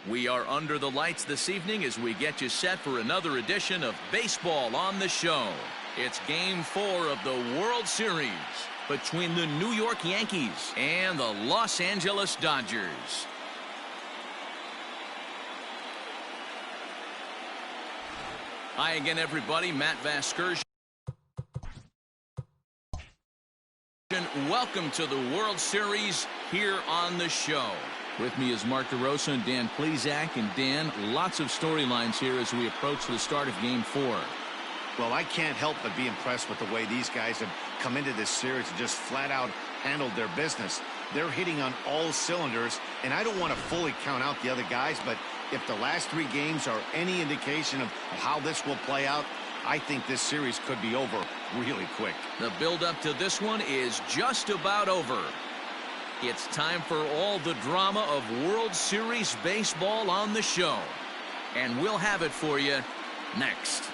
We are under the lights this evening as we get you set for another edition of Baseball on the Show. It's Game 4 of the World Series between the New York Yankees and the Los Angeles Dodgers. Hi again, everybody. Matt Vasgersian. Welcome to the World Series here on the show. With me is Mark DeRosa and Dan Plesac. And Dan, lots of storylines here as we approach the start of Game 4. Well, I can't help but be impressed with the way these guys have come into this series and just flat out handled their business. They're hitting on all cylinders, and I don't want to fully count out the other guys, but if the last 3 games are any indication of how this will play out, I think this series could be over really quick. The build-up to this one is just about over. It's time for all the drama of World Series baseball on the show. And we'll have it for you next.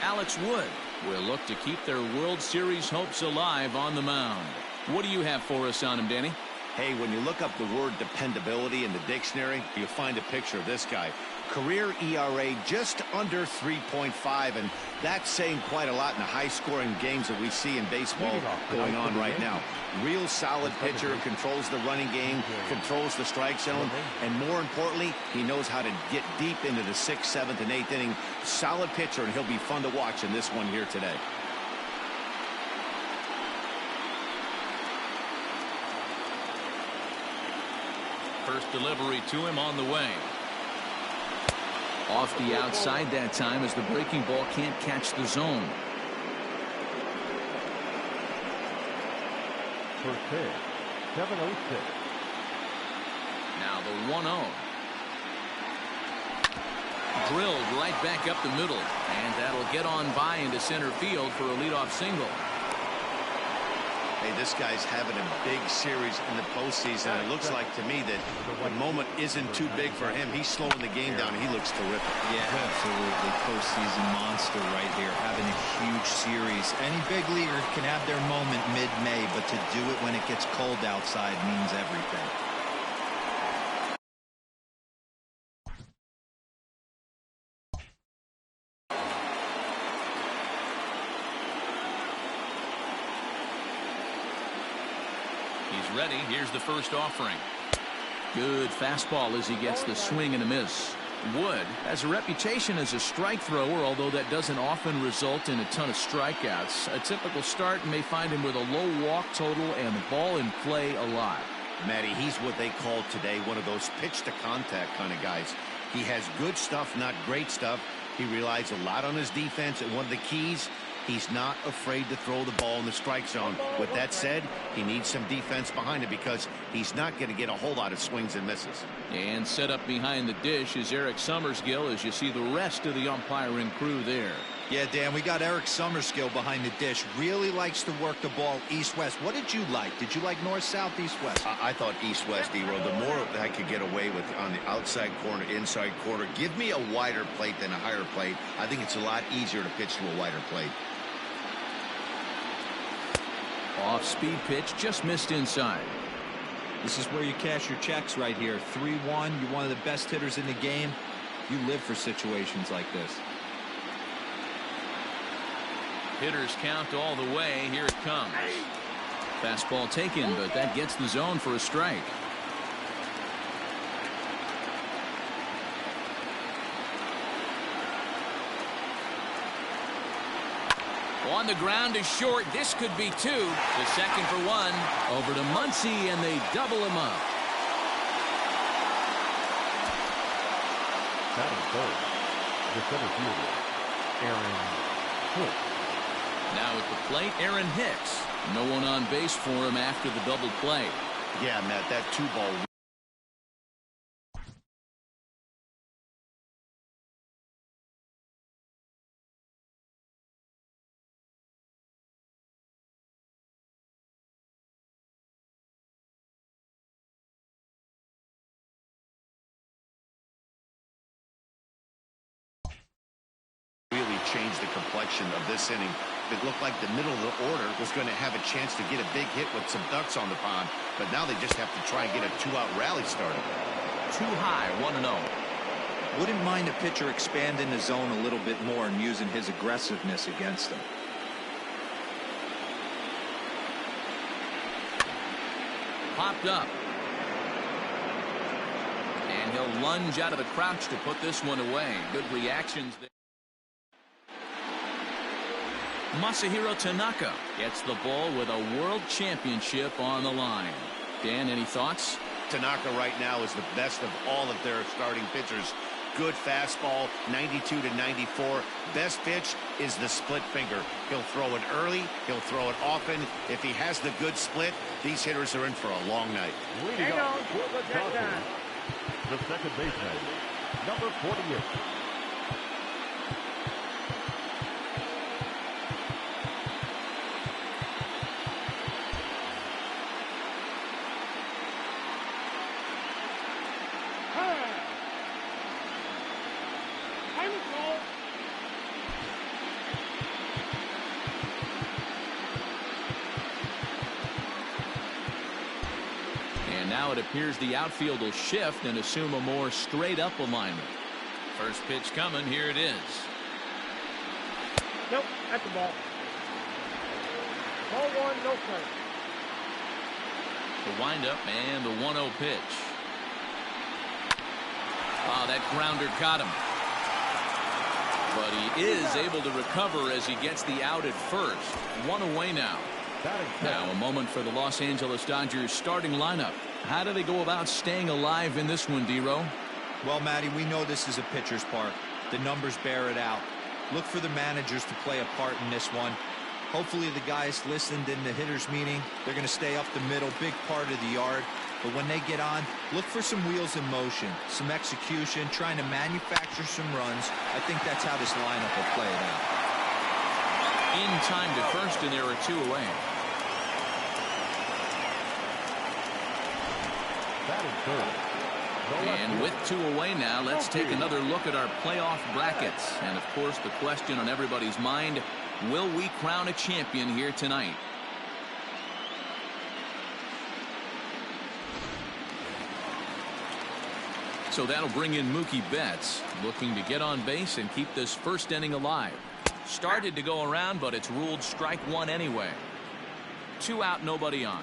Alex Wood will look to keep their World Series hopes alive on the mound. What do you have for us on him, Danny? Hey, when you look up the word dependability in the dictionary, you'll find a picture of this guy. Career ERA just under 3.5, and that's saying quite a lot in the high-scoring games that we see in baseball going on right now. Real solid pitcher, controls the running game, controls the strike zone, and more importantly, he knows how to get deep into the 6th, 7th, and 8th inning. Solid pitcher, and he'll be fun to watch in this one here today. First delivery to him on the way. Off the outside that time as the breaking ball can't catch the zone. First pitch, 7-0-6. Now the 1-0. Drilled right back up the middle, and that'll get on by into center field for a leadoff single. Hey, this guy's having a big series in the postseason. It looks like to me that the moment isn't too big for him. He's slowing the game down. He looks terrific. Yeah, absolutely. Postseason monster right here, having a huge series. Any big leaguer can have their moment mid-May, but to do it when it gets cold outside means everything. Ready. Here's the first offering. Good fastball as he gets the swing and a miss. Wood has a reputation as a strike thrower, although that doesn't often result in a ton of strikeouts. A typical start may find him with a low walk total and the ball in play a lot. Matty, he's what they call today one of those pitch to contact kind of guys. He has good stuff, not great stuff. He relies a lot on his defense, and one of the keys, he's not afraid to throw the ball in the strike zone. With that said, he needs some defense behind it because he's not going to get a whole lot of swings and misses. And set up behind the dish is Eric Summerskill as you see the rest of the umpiring crew there. Yeah, Dan, we got Eric Summerskill behind the dish. Really likes to work the ball east-west. What did you like? Did you like north-south, east-west? I thought east-west, D-Row. The more I could get away with on the outside corner, inside corner, give me a wider plate than a higher plate. I think it's a lot easier to pitch to a wider plate. Off-speed pitch, just missed inside. This is where you cash your checks right here. 3-1, you're one of the best hitters in the game. You live for situations like this. Hitters count all the way. Here it comes. Fastball taken, but that gets the zone for a strike. On the ground is short. This could be 2. The second for 1. Over to Muncy, and they double him up. Batting third, the center fielder, Aaron Hicks. Now at the plate, Aaron Hicks. No one on base for him after the double play. Yeah, Matt, that 2-ball. Really changed the complexion of this inning. It looked like the middle of the order was going to have a chance to get a big hit with some ducks on the pond, but now they just have to try and get a 2-out rally started. Too high, 1-0. Wouldn't mind a pitcher expanding the zone a little bit more and using his aggressiveness against them. Popped up. And he'll lunge out of the crouch to put this one away. Good reactions there. Masahiro Tanaka gets the ball with a world championship on the line. Dan, any thoughts? Tanaka right now is the best of all of their starting pitchers. Good fastball, 92 to 94. Best pitch is the split finger. He'll throw it early. He'll throw it often. If he has the good split, these hitters are in for a long night. Leading off for the Dodgers, the second baseman, number 48. And now it appears the outfield will shift and assume a more straight-up alignment. First pitch coming. Here it is. Nope, that's the ball. Ball one, no play. The windup and the 1-0 pitch. Oh, that grounder caught him. But he is able to recover as he gets the out at first. One away now. Now a moment for the Los Angeles Dodgers starting lineup. How do they go about staying alive in this one, D-Row? Well, Matty, we know this is a pitcher's park. The numbers bear it out. Look for the managers to play a part in this one. Hopefully the guys listened in the hitters meeting. They're going to stay up the middle, big part of the yard. But when they get on, look for some wheels in motion, some execution, trying to manufacture some runs. I think that's how this lineup will play it out. In time to first, and there are two away. And with two away now, let's take another look at our playoff brackets. And of course, the question on everybody's mind, will we crown a champion here tonight? So that'll bring in Mookie Betts, looking to get on base and keep this first inning alive. Started to go around, but it's ruled strike one anyway. 2 out, nobody on.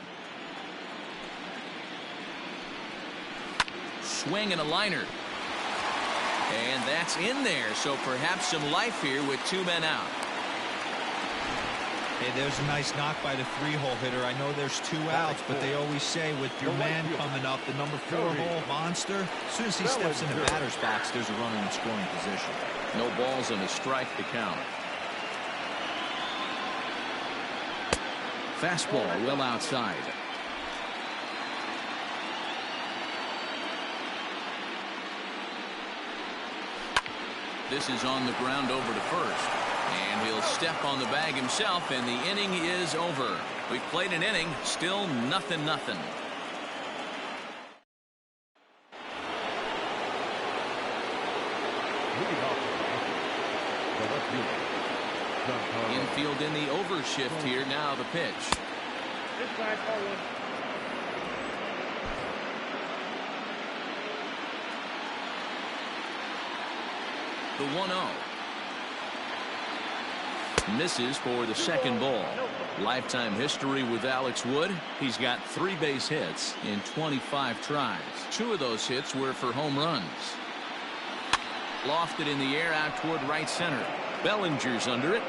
Swing and a liner. And that's in there, so perhaps some life here with 2 men out. Hey, there's a nice knock by the 3-hole hitter. I know there's 2 outs, but they always say with your man coming up, the number 4-hole monster, as soon as he steps in the batter's box, there's a runner in scoring position. No balls and a strike to count. Fastball well outside. This is on the ground over to first. And he'll step on the bag himself, and the inning is over. We've played an inning, still 0-0. Infield in the over shift here. Now the pitch. The 1-0. Misses for the second ball. Lifetime history with Alex Wood. He's got 3 base hits in 25 tries. 2 of those hits were for home runs. Lofted in the air out toward right center. Bellinger's under it.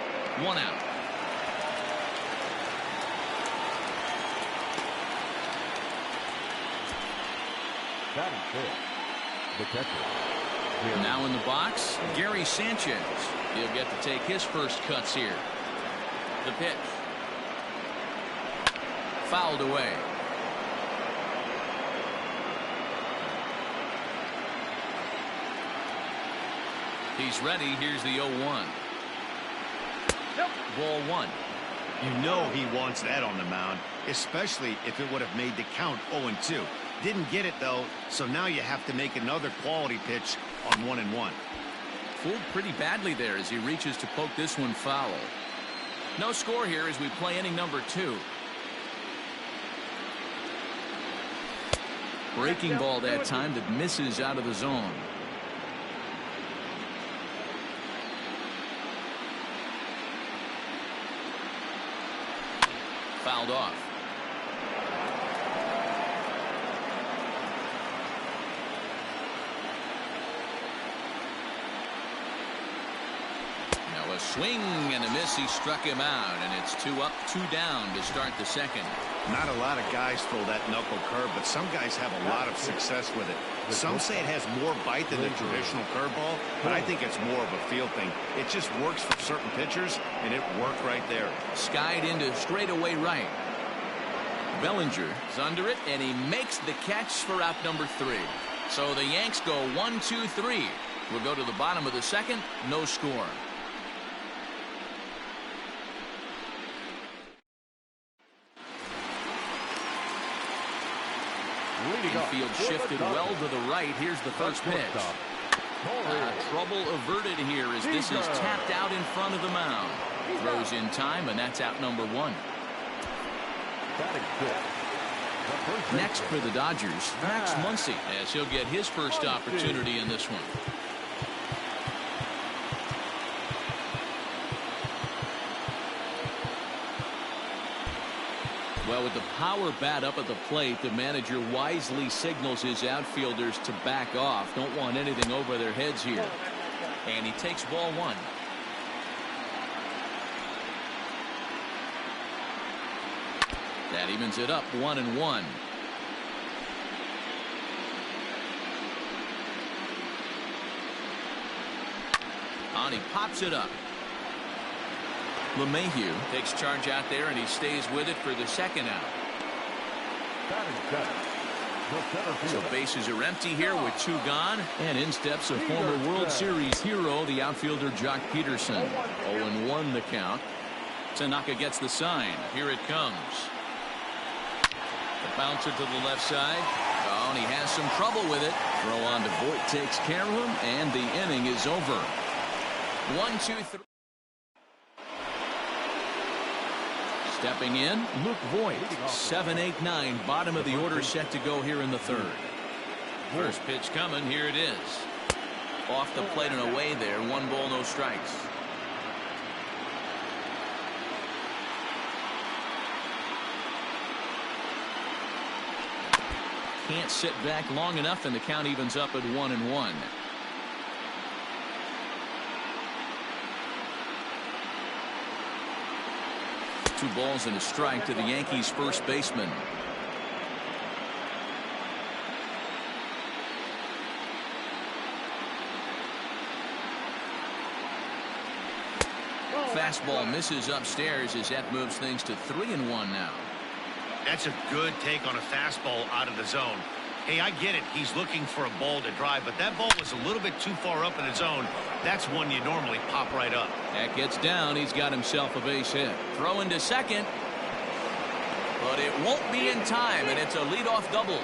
1 out. The catcher. Now in the box, Gary Sanchez. He'll get to take his first cuts here. The pitch. Fouled away. He's ready. Here's the 0-1. Ball 1. You know he wants that on the mound, especially if it would have made the count 0-2. Didn't get it, though, so now you have to make another quality pitch on 1-1. Fooled pretty badly there as he reaches to poke this one foul. No score here as we play inning number 2. Breaking ball that time that misses out of the zone. Fouled off. Now a swing and a miss. He struck him out, and it's 2 up, 2 down to start the second. Not a lot of guys throw that knuckle curve, but some guys have a lot of success with it. Some say it has more bite than the traditional curveball, but I think it's more of a feel thing. It just works for certain pitchers, and it worked right there. Skied into straightaway right. Bellinger is under it, and he makes the catch for out number 3. So the Yanks go 1-2-3. We'll go to the bottom of the second. No score. Infield shifted well to the right. Here's the first pitch. Trouble averted here as this is tapped out in front of the mound. Throws in time, and that's out number 1. Next for the Dodgers, Max Muncy, as he'll get his first opportunity in this one. Well, with the power bat up at the plate, the manager wisely signals his outfielders to back off. Don't want anything over their heads here. And he takes ball 1. That evens it up 1-1. On, he pops it up. LeMahieu takes charge out there, and he stays with it for the second out. So bases are empty here with 2 gone, and in steps a former World Series hero, the outfielder Jock Peterson. 0-1 the count. Tanaka gets the sign. Here it comes. The bouncer to the left side. Oh, and he has some trouble with it. Throw on to Voit takes care of him, and the inning is over. 1-2-3. Stepping in, Luke Voit. 7-8-9, bottom of the order set to go here in the third. First pitch coming. Here it is. Off the plate and away there. 1 ball, no strikes. Can't sit back long enough, and the count evens up at 1-1. Two balls and a strike to the Yankees first baseman. Fastball misses upstairs as that moves things to 3-1 now. That's a good take on a fastball out of the zone. Hey, I get it. He's looking for a ball to drive, but that ball was a little bit too far up in the zone. That's one you normally pop right up. That gets down. He's got himself a base hit. Throw into second. But it won't be in time, and it's a leadoff double.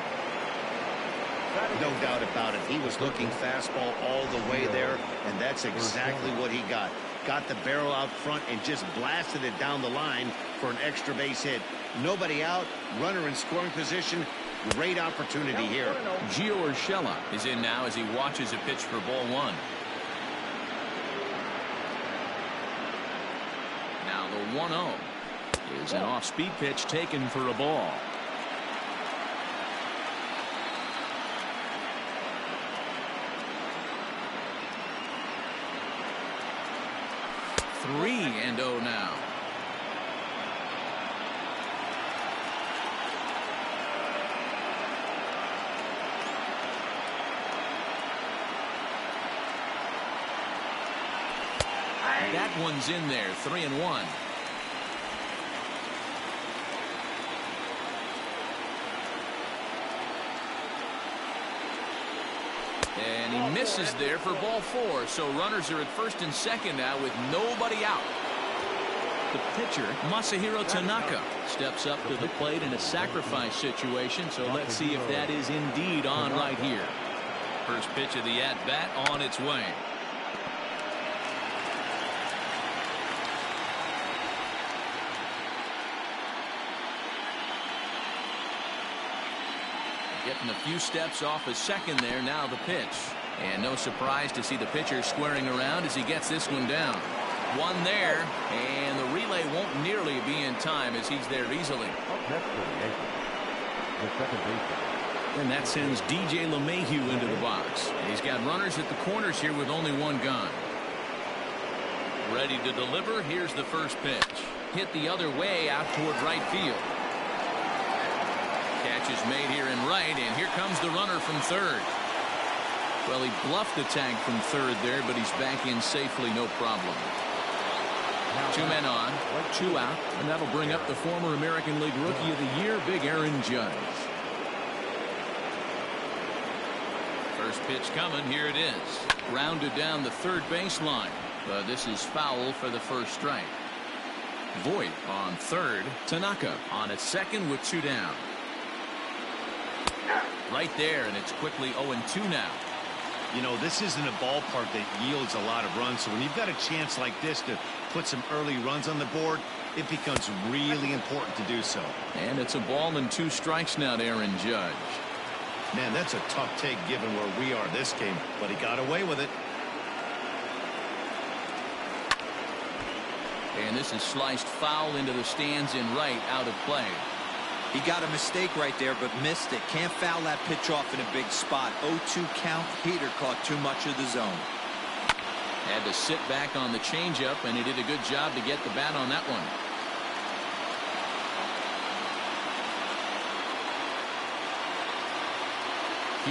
No doubt about it. He was looking fastball all the way there, and that's exactly what he got. Got the barrel out front and just blasted it down the line for an extra base hit. Nobody out, runner in scoring position. Great opportunity here. Gio Urshela is in now as he watches a pitch for ball 1. Now the 1-0 is an off-speed pitch taken for a ball. Three and 0 now. That one's in there. 3-1. And he misses there for ball 4. So runners are at first and second now with nobody out. The pitcher, Masahiro Tanaka, steps up to the plate in a sacrifice situation. So let's see if that is indeed on right here. First pitch of the at-bat on its way. Getting a few steps off his second there. Now the pitch. And no surprise to see the pitcher squaring around as he gets this one down. One there, and the relay won't nearly be in time as he's there easily. The second baseman. And that sends DJ LeMahieu into the box. And he's got runners at the corners here with only one gone. Ready to deliver. Here's the first pitch. Hit the other way out toward right field. Catch is made here in right, and here comes the runner from third. Well, he bluffed the tag from third there, but he's back in safely, no problem. Two men on, two out, and that'll bring up the former American League Rookie of the Year, Big Aaron Judge. First pitch coming, here it is. Grounded down the third baseline, but this is foul for the first strike. Voit on third, Tanaka on at second with two down. Right there, and it's quickly 0-2 now. You know, this isn't a ballpark that yields a lot of runs, so when you've got a chance like this to put some early runs on the board, it becomes really important to do so. And it's a ball and 2 strikes now to Aaron Judge. Man, that's a tough take given where we are this game, but he got away with it. And this is sliced foul into the stands in right, out of play. He got a mistake right there, but missed it. Can't foul that pitch off in a big spot. 0-2 count. Heater caught too much of the zone. Had to sit back on the changeup, and he did a good job to get the bat on that one.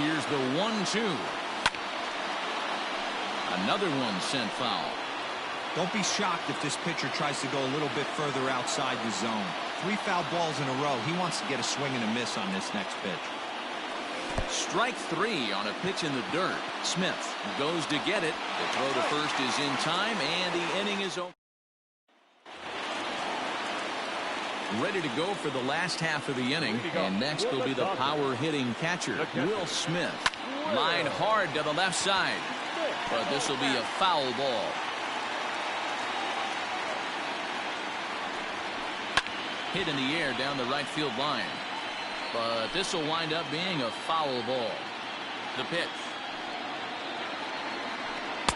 Here's the 1-2. Another one sent foul. Don't be shocked if this pitcher tries to go a little bit further outside the zone. 3 foul balls in a row. He wants to get a swing and a miss on this next pitch. Strike 3 on a pitch in the dirt. Smith goes to get it. The throw to first is in time, and the inning is over. Ready to go for the last half of the inning. And next will be the power hitting catcher, Will Smith. Line hard to the left side. But this will be a foul ball. Hit in the air down the right field line. But this will wind up being a foul ball. The pitch.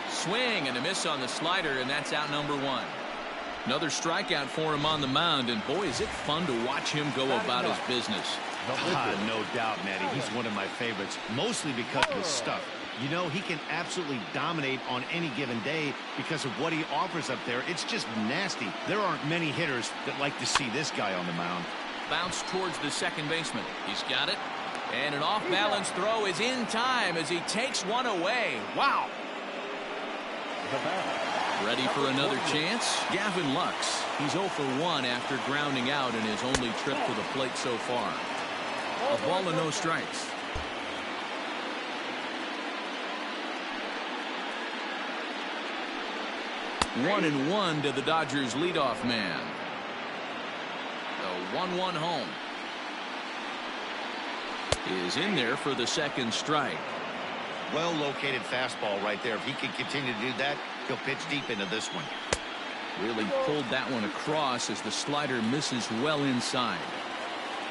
Swing and a miss on the slider, and that's out number 1. Another strikeout for him on the mound, and boy, is it fun to watch him go about his business. No doubt, Matty. He's one of my favorites, mostly because of his stuff. You know, he can absolutely dominate on any given day because of what he offers up there. It's just nasty. There aren't many hitters that like to see this guy on the mound. Bounce towards the second baseman. He's got it. And an off-balance throw is in time as he takes one away. Wow. Ready for another chance? Gavin Lux. He's 0 for 1 after grounding out in his only trip to the plate so far. A ball and no strikes. One and one to the Dodgers leadoff man. The 1-1 home is in there for the second strike. Well located fastball right there. If he can continue to do that, he'll pitch deep into this one. Really pulled that one across as the slider misses well inside.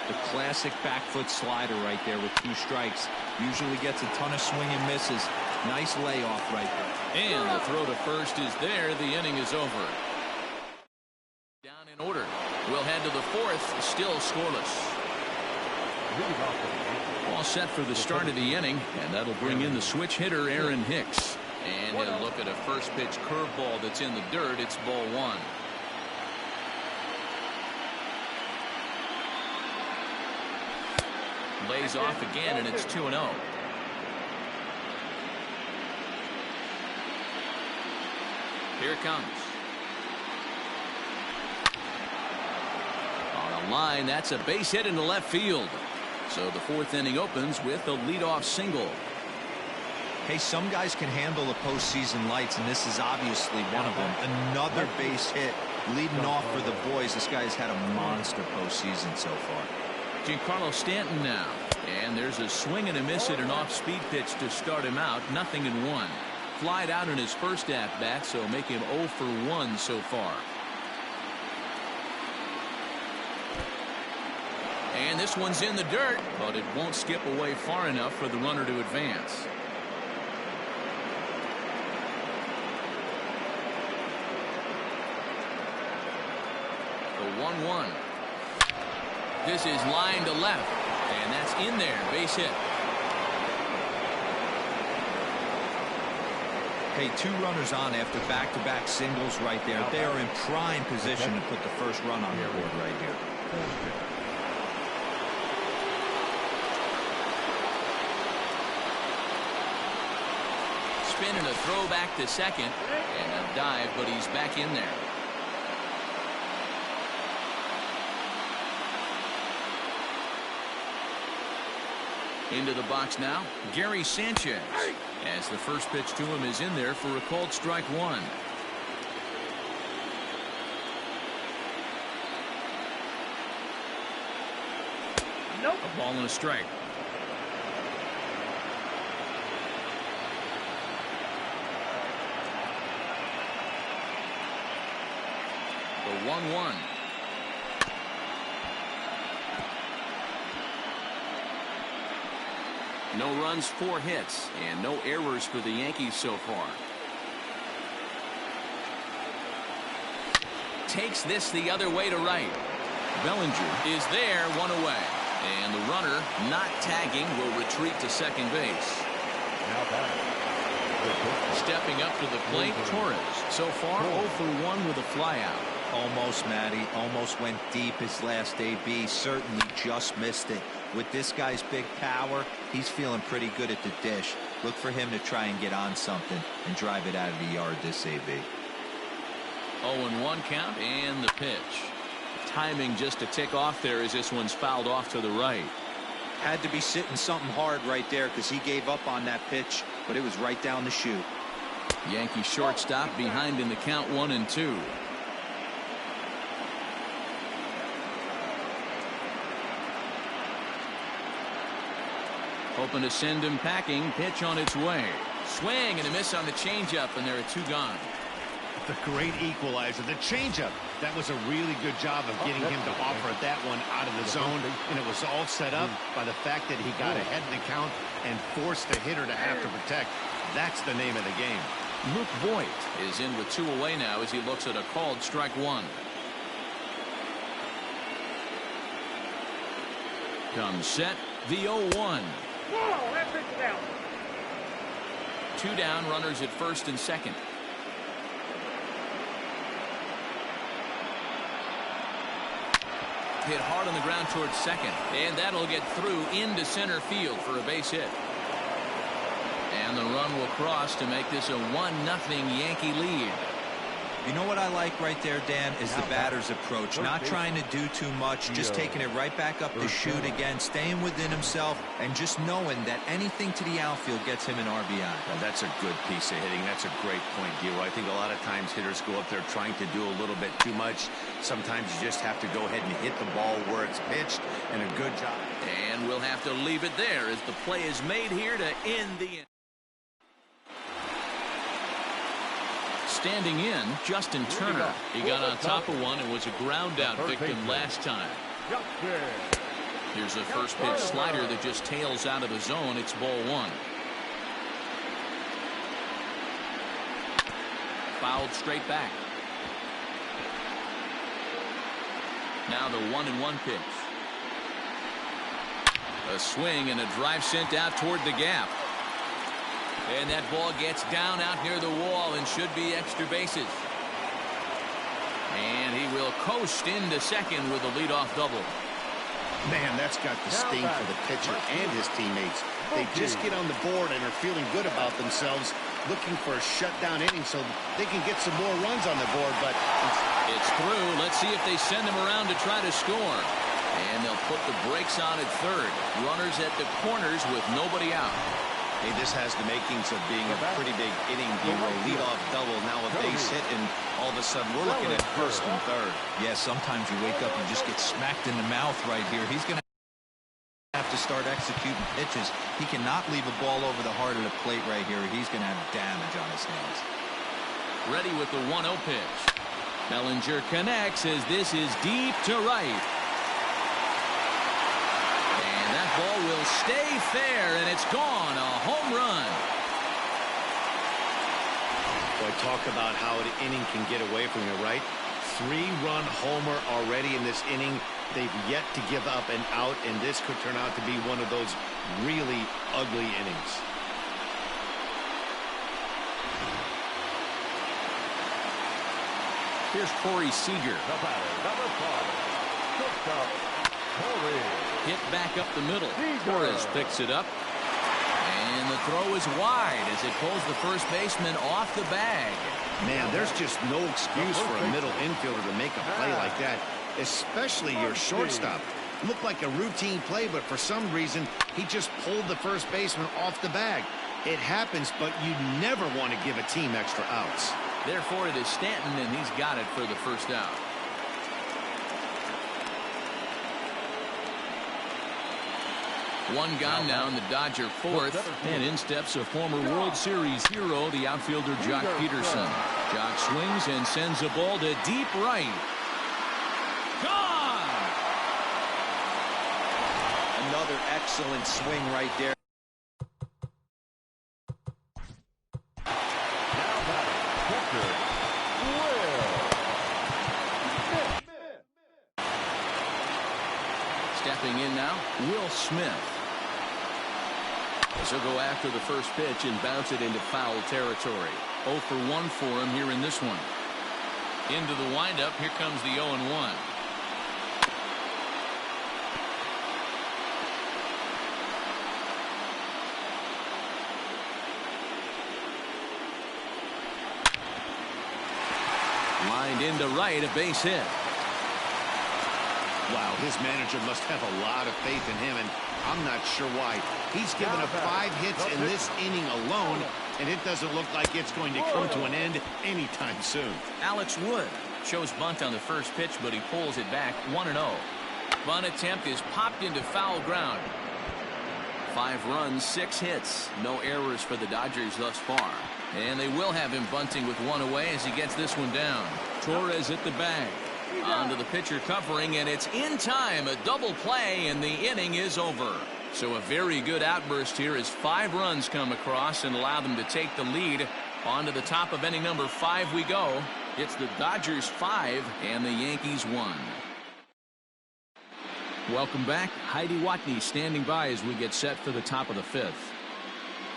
The classic back foot slider right there with 2 strikes. Usually gets a ton of swing and misses. Nice layoff right there. And the throw to first is there. The inning is over. Down in order. We'll head to the 4th. Still scoreless. All set for the start of the inning, and that'll bring in the switch hitter Aaron Hicks. And he'll look at a first pitch curveball that's in the dirt. It's ball 1. Lays off again, and it's 2-0. Here it comes. On a line, that's a base hit into left field. So the 4th inning opens with a leadoff single. Hey, some guys can handle the postseason lights, and this is obviously one of them. Another base hit leading off for the boys. This guy's had a monster postseason so far. Giancarlo Stanton now. And there's a swing and a miss at an off-speed pitch to start him out. 0-1. Flied out in his first at-bat, so make him 0 for 1 so far. And this one's in the dirt, but it won't skip away far enough for the runner to advance. The 1-1. This is line to left, and that's in there. Base hit. Hey, 2 runners on after back-to-back singles right there. They are in prime position to put the first run on the board right here. Spin and a throw back to second, and a dive, but he's back in there. Into the box now, Gary Sanchez, as the first pitch to him is in there for a called strike 1. Nope. A ball and a strike. The 1-1. No runs, 4 hits, and no errors for the Yankees so far. Takes this the other way to right. Bellinger is there, 1 away. And the runner, not tagging, will retreat to second base. Stepping up to the plate, Torres. So far, 0 for 1 with a flyout. Almost, Matty. Almost went deep his last AB. Certainly just missed it. With this guy's big power, he's feeling pretty good at the dish. Look for him to try and get on something and drive it out of the yard this AB. 0-1 count and the pitch. Timing just a tick off there as this one's fouled off to the right. Had to be sitting something hard right there because he gave up on that pitch, but it was right down the chute. Yankee shortstop behind in the count 1-2. Hoping to send him packing. Pitch on its way. Swing and a miss on the changeup, and there are 2 gone. The great equalizer, the changeup. That was a really good job of getting him to offer that one out of the zone, and it was all set up by the fact that he got ahead in the count and forced the hitter to have to protect. That's the name of the game. Luke Voigt is in with 2 away now as he looks at a called strike 1. Comes set, the 0-1. Whoa, that pitch is out. 2 down, runners at first and second. Hit hard on the ground towards second, and that'll get through into center field for a base hit. And the run will cross to make this a 1-0 Yankee lead. You know what I like right there, Dan, is the batter's approach. Not trying to do too much, just taking it right back up the chute again, staying within himself, and just knowing that anything to the outfield gets him an RBI. Well, that's a good piece of hitting. That's a great point, Gio. I think a lot of times hitters go up there trying to do a little bit too much. Sometimes you just have to go ahead and hit the ball where it's pitched, and a good job. And we'll have to leave it there as the play is made here to end the inning. Standing in, Justin Turner. He got on top of one and was a ground out victim last time. Here's a first pitch slider that just tails out of the zone. It's ball 1. Fouled straight back. Now the 1-1 pitch. A swing and a drive sent out toward the gap. And that ball gets down out near the wall and should be extra bases. And he will coast into second with a leadoff double. Man, that's got the sting for the pitcher and his teammates. They just get on the board and are feeling good about themselves, looking for a shutdown inning so they can get some more runs on the board. But it's through. Let's see if they send him around to try to score. And they'll put the brakes on at third. Runners at the corners with nobody out. Hey, this has the makings of being a pretty big inning, Giro. Leadoff double, now a base hit, and all of a sudden we're looking at first and third. Yeah, sometimes you wake up and just get smacked in the mouth right here. He's going to have to start executing pitches. He cannot leave a ball over the heart of the plate right here. He's going to have damage on his hands. Ready with the 1-0 pitch. Bellinger connects as this is deep to right. ball will stay fair, and it's gone. A home run. Boy, talk about how an inning can get away from you, right? 3-run homer already in this inning. They've yet to give up an out, and this could turn out to be one of those really ugly innings. Here's Corey Seager. The batter, number 5, shortstop, Corey. Hit back up the middle. Seager. Torres picks it up. And the throw is wide as it pulls the first baseman off the bag. Man, there's just no excuse for a middle infielder to make a play like that, especially your shortstop. Looked like a routine play, but for some reason, he just pulled the first baseman off the bag. It happens, but you never want to give a team extra outs. Therefore, it is Stanton, and he's got it for the first out. One gone now in the Dodger fourth, and in steps a former World Series hero, the outfielder Jock Peterson. Jock swings and sends a ball to deep right. Gone! Another excellent swing right there. Now batting, catcher, Will. Stepping in now, Will Smith. As he'll go after the first pitch and bounce it into foul territory. 0 for 1 for him here in this one. Into the windup, here comes the 0-1. Lined into right, a base hit. Wow, his manager must have a lot of faith in him, and I'm not sure why. He's given up 5 hits in this inning alone, and it doesn't look like it's going to come to an end anytime soon. Alex Wood shows bunt on the first pitch, but he pulls it back 1-0. Bunt attempt is popped into foul ground. 5 runs, 6 hits. No errors for the Dodgers thus far. And they will have him bunting with 1 away as he gets this one down. Torres at the bag. Onto the pitcher covering, and it's in time. A double play, and the inning is over. So a very good outburst here as 5 runs come across and allow them to take the lead. On to the top of inning number 5 we go. It's the Dodgers 5 and the Yankees 1. Welcome back. Heidi Watney standing by as we get set for the top of the 5th.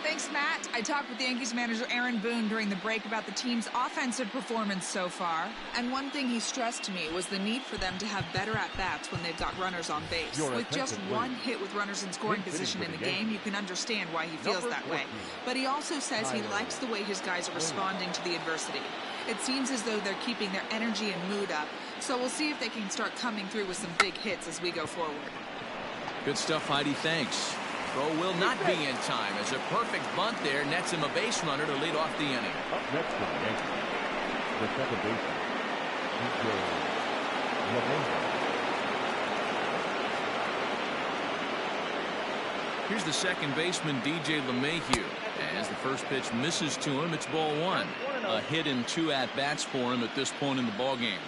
Thanks, Matt. I talked with Yankees manager Aaron Boone during the break about the team's offensive performance so far. And one thing he stressed to me was the need for them to have better at-bats when they've got runners on base. With just 1 hit with runners in scoring position in the game, you can understand why he feels that way. But he also says he likes the way his guys are responding to the adversity. It seems as though they're keeping their energy and mood up. So we'll see if they can start coming through with some big hits as we go forward. Good stuff, Heidi. Thanks. Throw will not be in time as a perfect bunt there nets him a base runner to lead off the inning. Up next for the Yankees, the second baseman, Here's the second baseman, DJ LeMahieu. As the first pitch misses to him, it's ball 1. A hit in 2 at-bats for him at this point in the ballgame.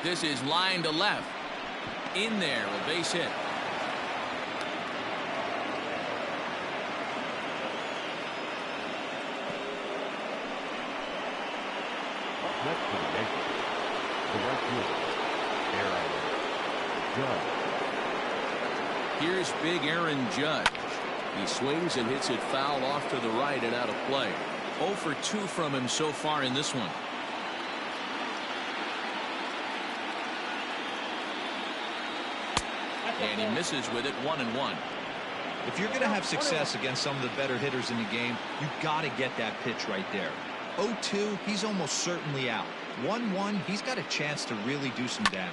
This is line to left. In there, a base hit. Up next for the Yankees, the right fielder, Aaron Judge. Here's big Aaron Judge. He swings and hits it foul off to the right and out of play. 0 for 2 from him so far in this one. And he misses with it 1-1. If you're going to have success against some of the better hitters in the game, you've got to get that pitch right there. 0-2, he's almost certainly out. 1-1, he's got a chance to really do some damage.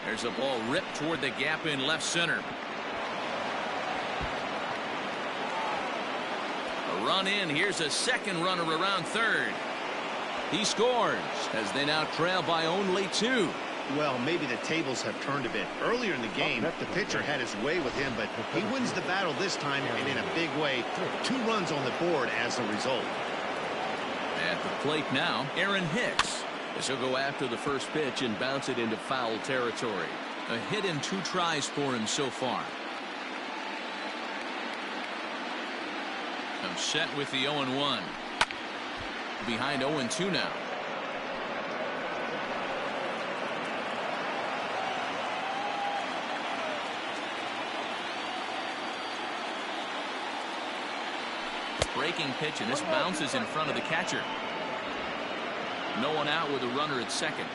There's a ball ripped toward the gap in left center. A run in. Here's a second runner around third. He scores as they now trail by only 2. Well, maybe the tables have turned a bit. Earlier in the game, the pitcher had his way with him, but he wins the battle this time and in a big way. 2 runs on the board as a result. At the plate now, Aaron Hicks. As he'll go after the first pitch and bounce it into foul territory. A hit in 2 tries for him so far. I'm set with the 0-1. Behind 0-2 now. Breaking pitch, and this bounces in front of the catcher. No one out with a runner at second.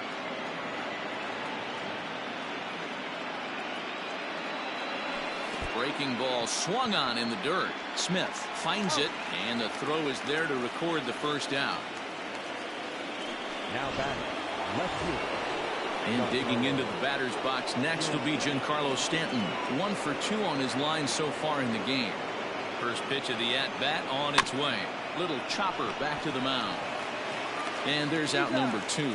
Breaking ball swung on in the dirt. Smith finds it, and the throw is there to record the first out. Now back, left field. And digging into the batter's box next will be Giancarlo Stanton. 1 for 2 on his line so far in the game. First pitch of the at-bat on its way. Little chopper back to the mound. And there's out number 2.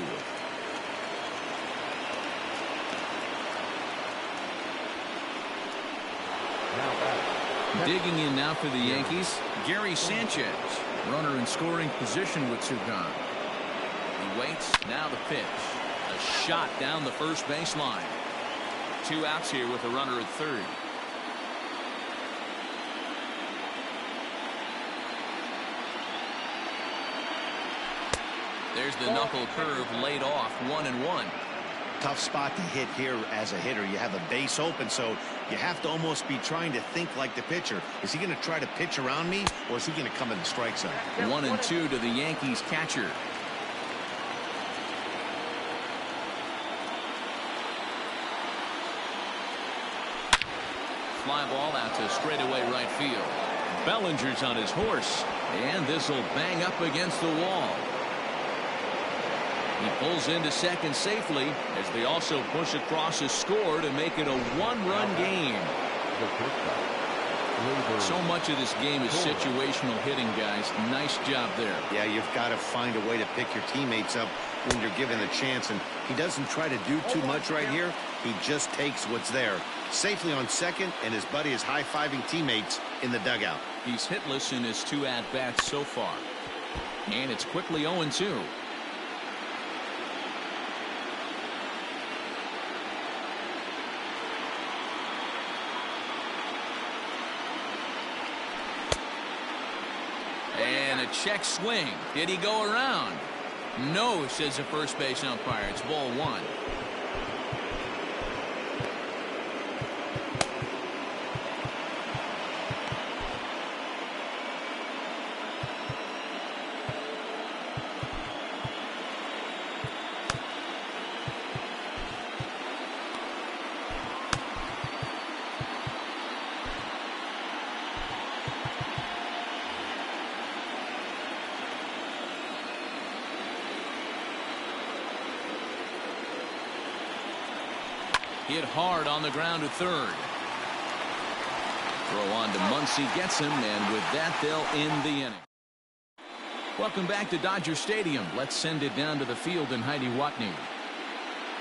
Digging in now for the Yankees, Gary Sanchez. Runner in scoring position with 2 gone. He waits, now the pitch. A shot down the first baseline. 2 outs here with a runner at third. There's the knuckle curve laid off, 1-1. Tough spot to hit here as a hitter. You have a base open, so you have to almost be trying to think like the pitcher. Is he going to try to pitch around me, or is he going to come in the strike zone? 1-2 to the Yankees catcher. Fly ball out to straightaway right field. Bellinger's on his horse, and this will bang up against the wall. He pulls into second safely as they also push across a score to make it a 1-run game. So much of this game is situational hitting, guys. Nice job there. Yeah, you've got to find a way to pick your teammates up when you're given the chance, and he doesn't try to do too much right here. He just takes what's there. Safely on second, and his buddy is high-fiving teammates in the dugout. He's hitless in his 2 at-bats so far. And it's quickly 0-2. And a check swing. Did he go around? No, says the first base umpire. It's ball 1. Hit hard on the ground to third. Throw on to Muncy, gets him, and with that they'll end the inning. Welcome back to Dodger Stadium. Let's send it down to the field and Heidi Watney.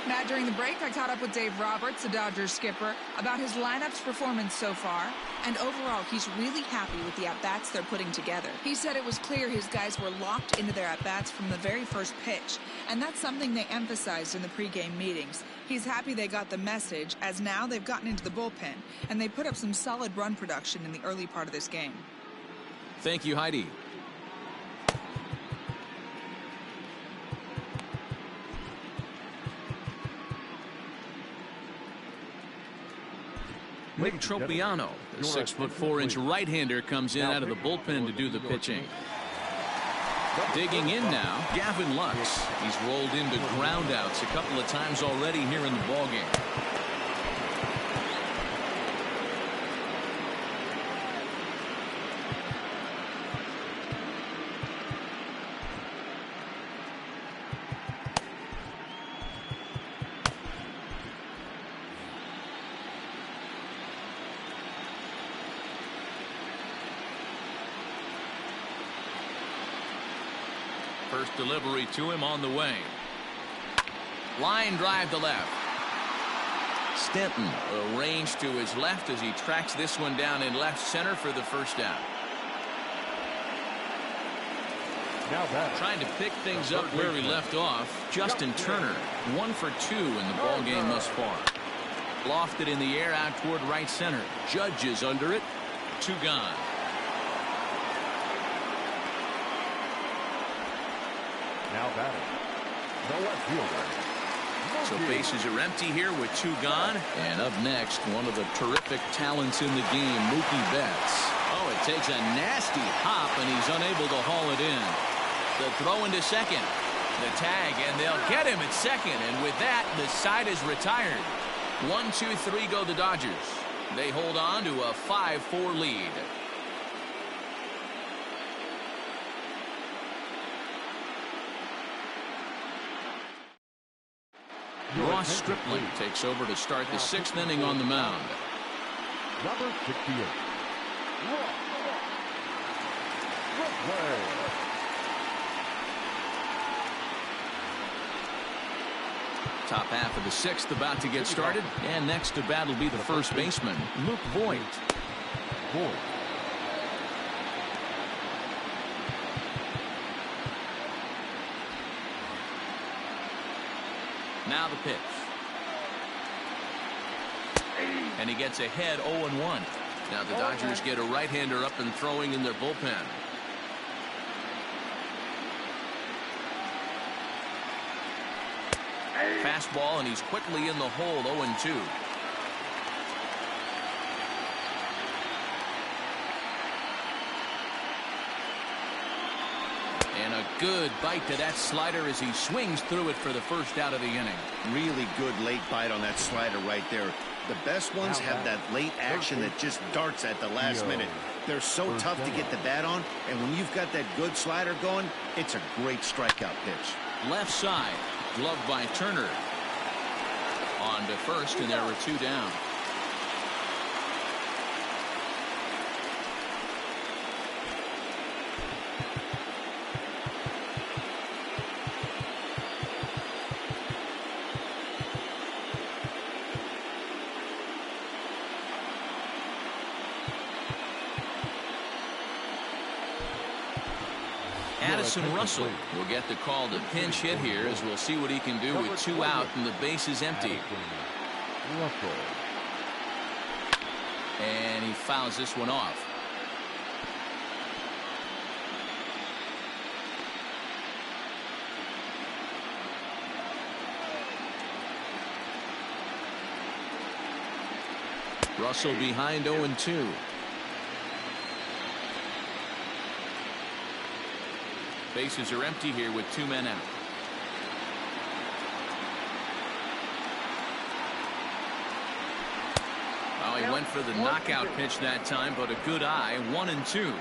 Matt, during the break, I caught up with Dave Roberts, the Dodgers skipper, about his lineup's performance so far. And overall, he's really happy with the at-bats they're putting together. He said it was clear his guys were locked into their at-bats from the very first pitch. And that's something they emphasized in the pregame meetings. He's happy they got the message, as now they've gotten into the bullpen. And they put up some solid run production in the early part of this game. Thank you, Heidi. Nick Tropiano, the 6'4" right-hander, comes in out of the bullpen to do the pitching. Digging in now, Gavin Lux. He's rolled into groundouts a couple of times already here in the ballgame. First delivery to him on the way. Line drive to left. Stanton arranged to his left as he tracks this one down in left center for the first out. Now that Trying to pick things up where he left off. Justin Turner, 1 for 2 in the ball game thus far. Lofted in the air out toward right center. Judge is under it. 2 gone. now batting. The left fielder. So bases are empty here with 2 gone. And up next, one of the terrific talents in the game, Mookie Betts. Oh, it takes a nasty hop, and he's unable to haul it in. The throw into second. The tag, and they'll get him at second. And with that, the side is retired. 1, 2, 3 go the Dodgers. They hold on to a 5-4 lead. Ross Stripling takes over to start the 6th inning on the mound. Number 68. Top half of the 6th about to get started. And next to bat will be the first baseman, Luke Voigt. Now the pitch. And he gets ahead 0-1. Now the Dodgers get a right-hander up and throwing in their bullpen. Fastball, and he's quickly in the hole, 0-2. And a good bite to that slider as he swings through it for the first out of the inning. Really good late bite on that slider right there. The best ones have that late action that just darts at the last minute. They're so tough to get the bat on, and when you've got that good slider going, it's a great strikeout pitch. Left side, gloved by Turner. On to first, and there are 2 down. Addison Russell will get the call to pinch hit here, as we'll see what he can do with 2 out and the base is empty. And he fouls this one off. Russell behind 0-2. Bases are empty here with 2 men out. Oh, he went for the knockout pitch that time, but a good eye. 1-2.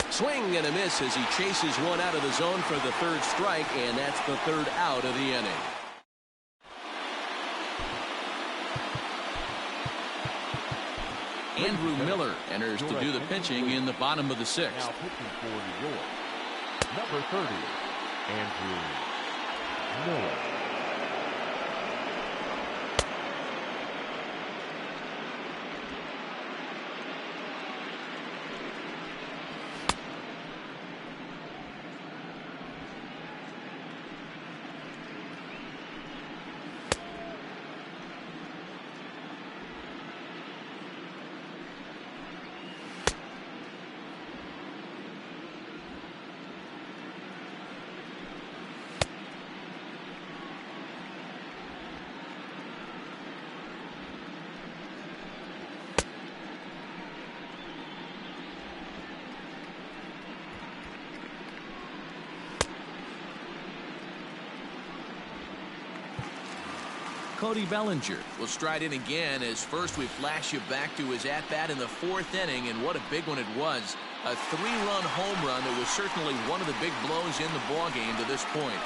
Swing and a miss as he chases one out of the zone for the 3rd strike, and that's the 3rd out of the inning. Andrew Miller enters to do the pitching in the bottom of the 6th. Now pitching for New York, number 30, Andrew Miller. Cody Bellinger will stride in again, as first we flash you back to his at-bat in the 4th inning, and what a big one it was. A 3-run home run that was certainly one of the big blows in the ballgame to this point.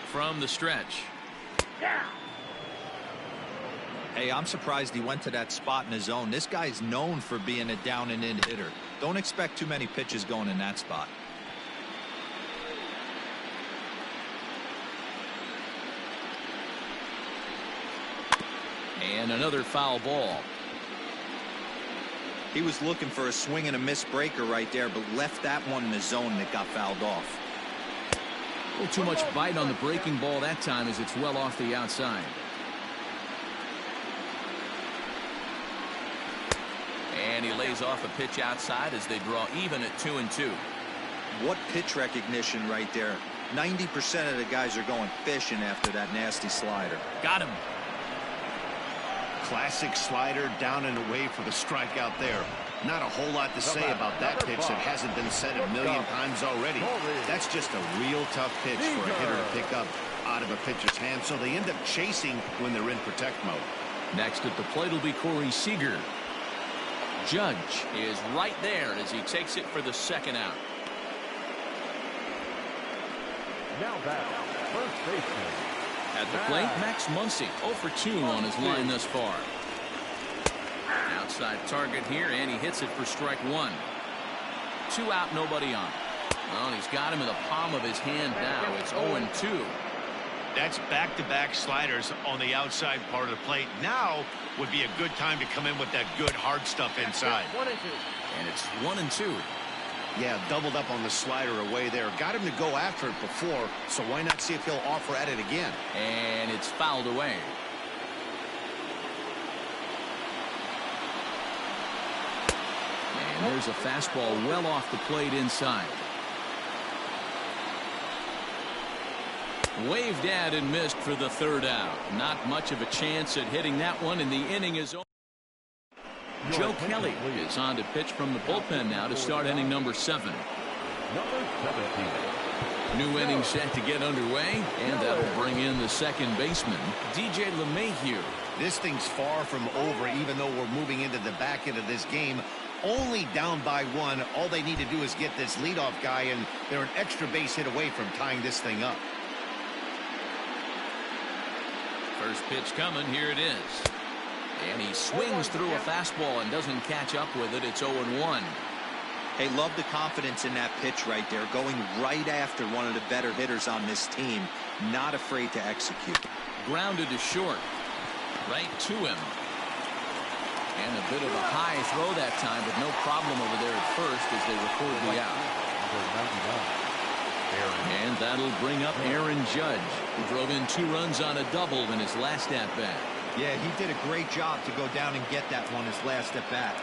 From the stretch. Hey, I'm surprised he went to that spot in his zone. This guy's known for being a down-and-in hitter. Don't expect too many pitches going in that spot. And another foul ball. He was looking for a swing and a miss breaker right there, but left that one in the zone that got fouled off. A little too much bite on the breaking ball that time as it's well off the outside. And he lays off a pitch outside as they draw even at 2-2. What pitch recognition right there. 90% of the guys are going fishing after that nasty slider. Got him. Classic slider down and away for the strikeout there. Not a whole lot to say about that pitch that hasn't been said a million times already. That's just a real tough pitch for a hitter to pick up out of a pitcher's hand, so they end up chasing when they're in protect mode. Next at the plate will be Corey Seager. Judge is right there as he takes it for the second out. Now back, first baseman. At the plate, Max Muncy, 0 for 2 on his line thus far. Outside target here, and he hits it for strike one. 2 out, nobody on. Well, he's got him in the palm of his hand now. It's 0-2. That's back-to-back sliders on the outside part of the plate. Now would be a good time to come in with that good hard stuff inside. And it's 1-2. Yeah, doubled up on the slider away there. Got him to go after it before, so why not see if he'll offer at it again? And it's fouled away. And there's a fastball well off the plate inside. Waved at and missed for the third out. Not much of a chance at hitting that one, and the inning is over. Joe Kelly is on to pitch from the bullpen now to start inning number 7. Number 17. New inning set to get underway, and that'll bring in the second baseman, DJ LeMahieu. This thing's far from over, even though we're moving into the back end of this game. Only down by 1. All they need to do is get this leadoff guy, and they're an extra base hit away from tying this thing up. First pitch coming. Here it is. And he swings through a fastball and doesn't catch up with it. It's 0-1. Hey, love the confidence in that pitch right there. Going right after one of the better hitters on this team. Not afraid to execute. Grounded to short. Right to him. And a bit of a high throw that time, but no problem over there at first as they record the out. And that'll bring up Aaron Judge, who drove in 2 runs on a double in his last at-bat. Yeah, he did a great job to go down and get that one his last at-bat.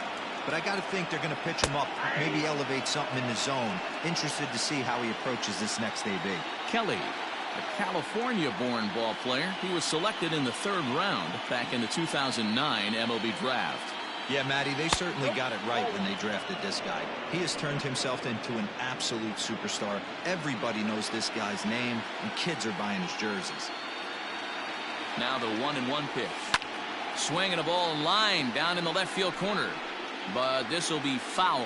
But I got to think they're going to pitch him up, maybe elevate something in the zone. Interested to see how he approaches this next AB. Kelly, a California-born ball player. He was selected in the 3rd round back in the 2009 MLB draft. Yeah, Matty, they certainly got it right when they drafted this guy. He has turned himself into an absolute superstar. Everybody knows this guy's name, and kids are buying his jerseys. Now the 1-1 pitch. Swinging a ball in line down in the left field corner. But this will be foul.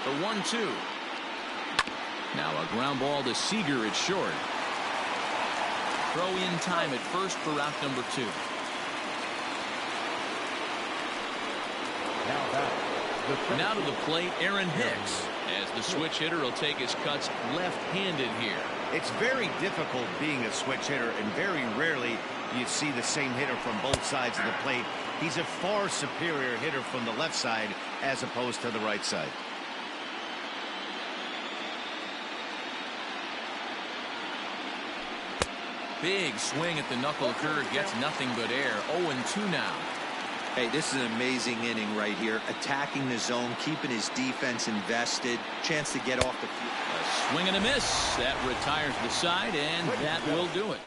The 1-2. Now a ground ball to Seager at short. Throw in time at first for route number 2. Now to the plate, Aaron Hicks, as the switch hitter will take his cuts left-handed here. It's very difficult being a switch hitter, and very rarely you see the same hitter from both sides of the plate. He's a far superior hitter from the left side as opposed to the right side. Big swing at the knuckle curve, gets nothing but air. 0-2 now. Hey, this is an amazing inning right here. Attacking the zone, keeping his defense invested. Chance to get off the field. A swing and a miss. That retires the side, and that will do it.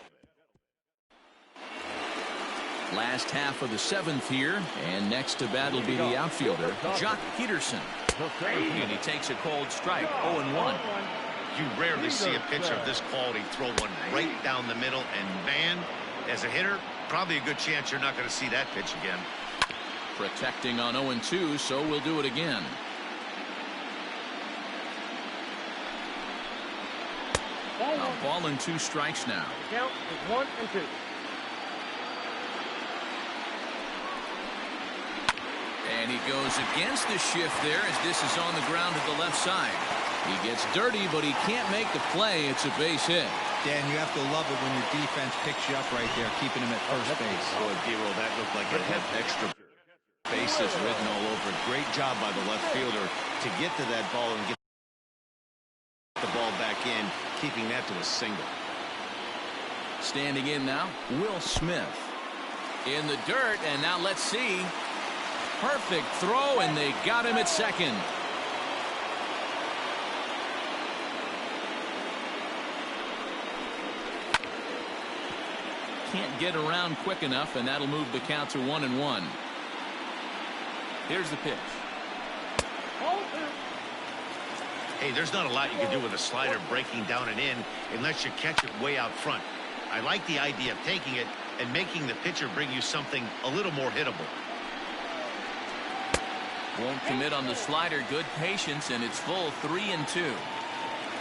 Last half of the 7th here, and next to bat will be the outfielder, Jock Peterson. And he takes a cold strike, 0-1. You rarely see a pitcher of this quality throw one right down the middle, and man, as a hitter, probably a good chance you're not going to see that pitch again. Protecting on 0-2, so we'll do it again. A ball and 2 strikes now. Count is 1-2. And he goes against the shift there as this is on the ground to the left side. He gets dirty, but he can't make the play. It's a base hit. Dan, you have to love it when your defense picks you up right there, keeping him at first base. Oh, D-roll, that looked like it had extra bases written all over it. Great job by the left fielder to get to that ball and get the ball back in, keeping that to a single. Standing in now, Will Smith. In the dirt, and now let's see. Perfect throw, and they got him at second. Can't get around quick enough, and that'll move the count to 1-1. Here's the pitch. Hey, there's not a lot you can do with a slider breaking down and in unless you catch it way out front. I like the idea of taking it and making the pitcher bring you something a little more hittable. Won't commit on the slider. Good patience, and it's full 3-2.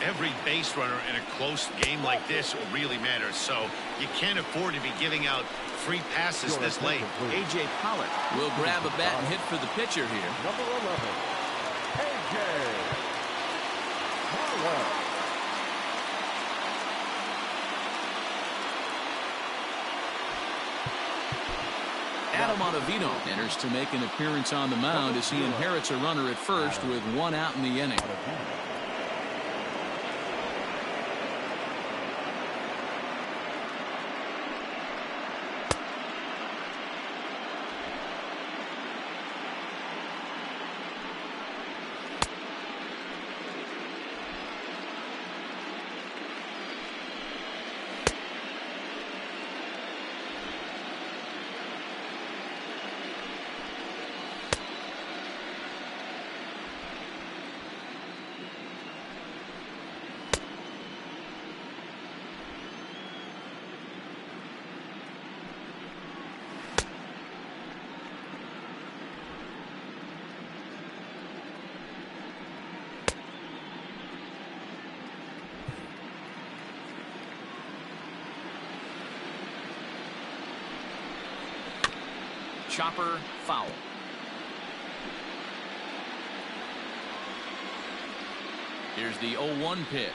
Every base runner in a close game like this really matters, so you can't afford to be giving out free passes this late. A.J. Pollock will grab a bat and hit for the pitcher here. Number 11, A.J. Pollock. Adam Ottavino enters to make an appearance on the mound as he inherits a runner at first with one out in the inning. Chopper foul. Here's the 0-1 pitch.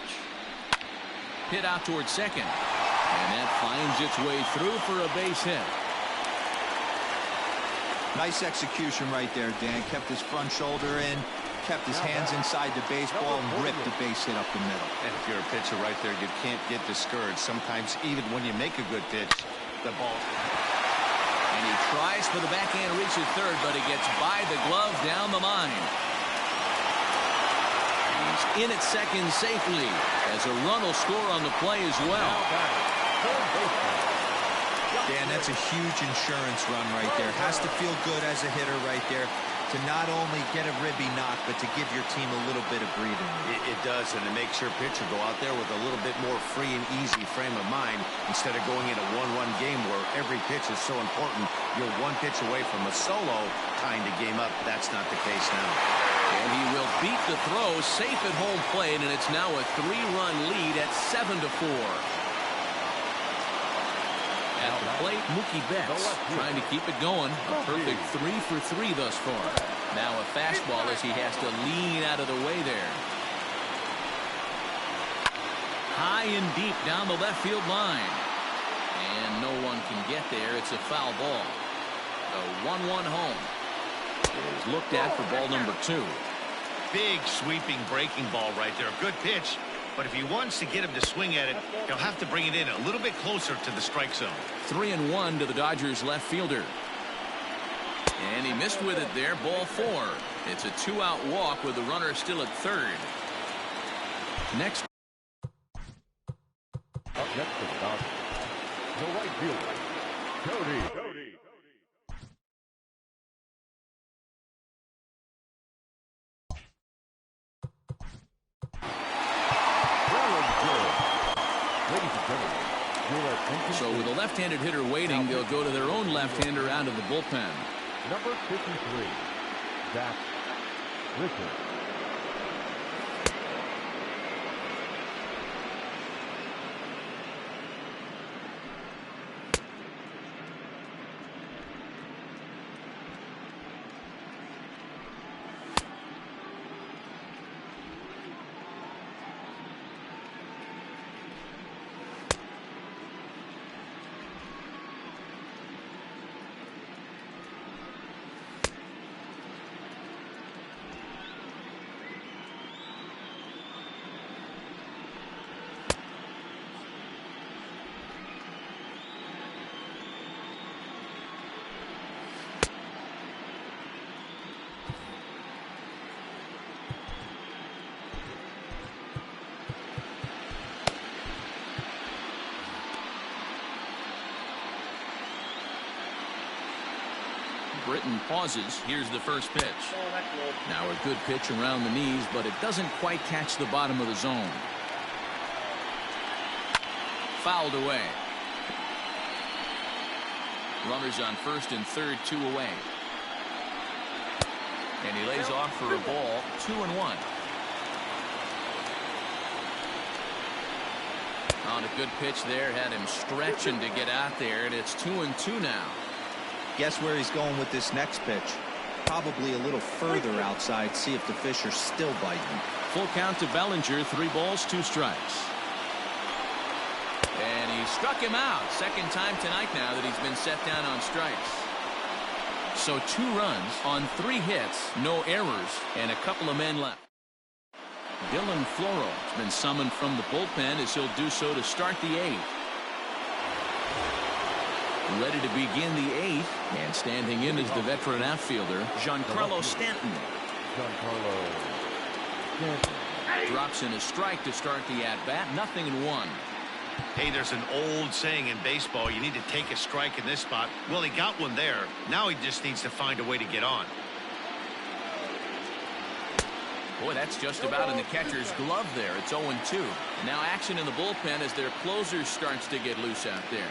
Hit out towards second. And that finds its way through for a base hit. Nice execution right there, Dan. Kept his front shoulder in, kept his hands inside the baseball, and ripped the base hit up the middle. And if you're a pitcher right there, you can't get discouraged. Sometimes even when you make a good pitch, the ball... And he tries for the backhand reach at third, but he gets by the glove down the line. He's in at second safely as a run will score on the play as well. Dan, that's a huge insurance run right there. Has to feel good as a hitter right there to not only get a ribby knock, but to give your team a little bit of breathing. It does, and it makes your pitcher go out there with a little bit more free and easy frame of mind instead of going in a one-run game where every pitch is so important. You're one pitch away from a solo tying the game up. That's not the case now. And he will beat the throw, safe at home plate, and it's now a 3-run lead at 7-4. At the plate, Mookie Betts trying to keep it going. A perfect 3 for 3 thus far. Now a fastball as he has to lean out of the way there. High and deep down the left field line. And no one can get there. It's a foul ball. A 1-1 home. It is looked at for ball number 2. Big sweeping breaking ball right there. Good pitch. But if he wants to get him to swing at it, he'll have to bring it in a little bit closer to the strike zone. 3-1 to the Dodgers left fielder. And he missed with it there. Ball 4. It's a 2-out walk with the runner still at third. Next. Up next for the Dodgers, the right fielder, Cody. So with a left-handed hitter waiting, they'll go to their own left-hander out of the bullpen. Number 53, Zach Richard. intermittent pauses. Here's the first pitch. Now a good pitch around the knees, but it doesn't quite catch the bottom of the zone. Fouled away. Runners on first and third, 2 away. And he lays off for a ball, 2-1. On a good pitch there, had him stretching to get out there, and it's 2-2 now. Guess where he's going with this next pitch? Probably a little further outside, see if the fish are still biting. Full count to Bellinger, 3 balls, 2 strikes. And he struck him out. Second time tonight now that he's been set down on strikes. So 2 runs on 3 hits, no errors, and a couple of men left. Dylan Floro has been summoned from the bullpen as he'll do so to start the 8th. Ready to begin the 8th, and standing in is the veteran outfielder, Giancarlo Stanton. Drops in a strike to start the at-bat, 0-1. Hey, there's an old saying in baseball, you need to take a strike in this spot. Well, he got one there. Now he just needs to find a way to get on. Boy, that's just about in the catcher's glove there. It's 0-2. Now action in the bullpen as their closer starts to get loose out there.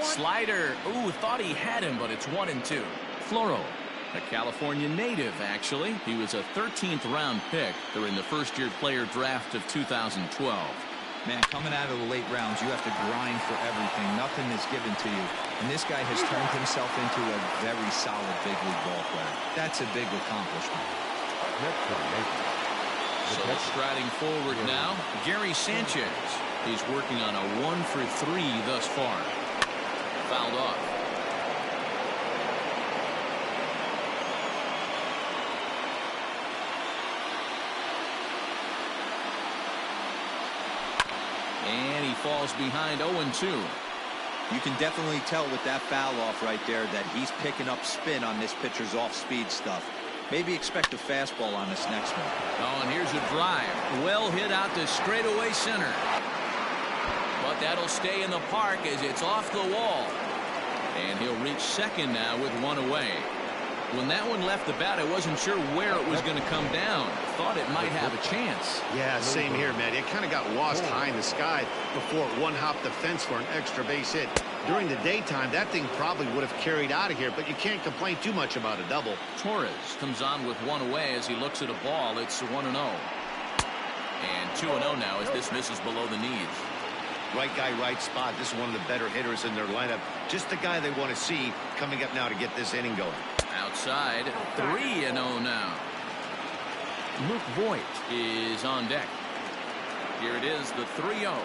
Slider. Ooh, thought he had him, but it's 1-2. Floro, a California native, actually. He was a 13th round pick during the first-year player draft of 2012. Man, coming out of the late rounds, you have to grind for everything. Nothing is given to you. And this guy has turned himself into a very solid big league ball player. That's a big accomplishment. So striding forward now, Gary Sanchez. He's working on a 1-for-3 thus far. Fouled off. And he falls behind 0-2. You can definitely tell with that foul off right there that he's picking up spin on this pitcher's off-speed stuff. Maybe expect a fastball on this next one. Oh, and here's a drive. Well hit out to straightaway center. But that'll stay in the park as it's off the wall. And he'll reach second now with 1 away. When that one left the bat, I wasn't sure where it was going to come down. Thought it might have a chance. Yeah, same here, man. It kind of got lost high in the sky before it one-hopped the fence for an extra base hit. During the daytime, that thing probably would have carried out of here, but you can't complain too much about a double. Torres comes on with 1 away as he looks at a ball. It's 1-0. And 2-0 now as this misses below the knees. Right guy, right spot. This is one of the better hitters in their lineup. Just the guy they want to see coming up now to get this inning going. Outside, 3-0 now. Luke Voigt is on deck. Here it is, the 3-0.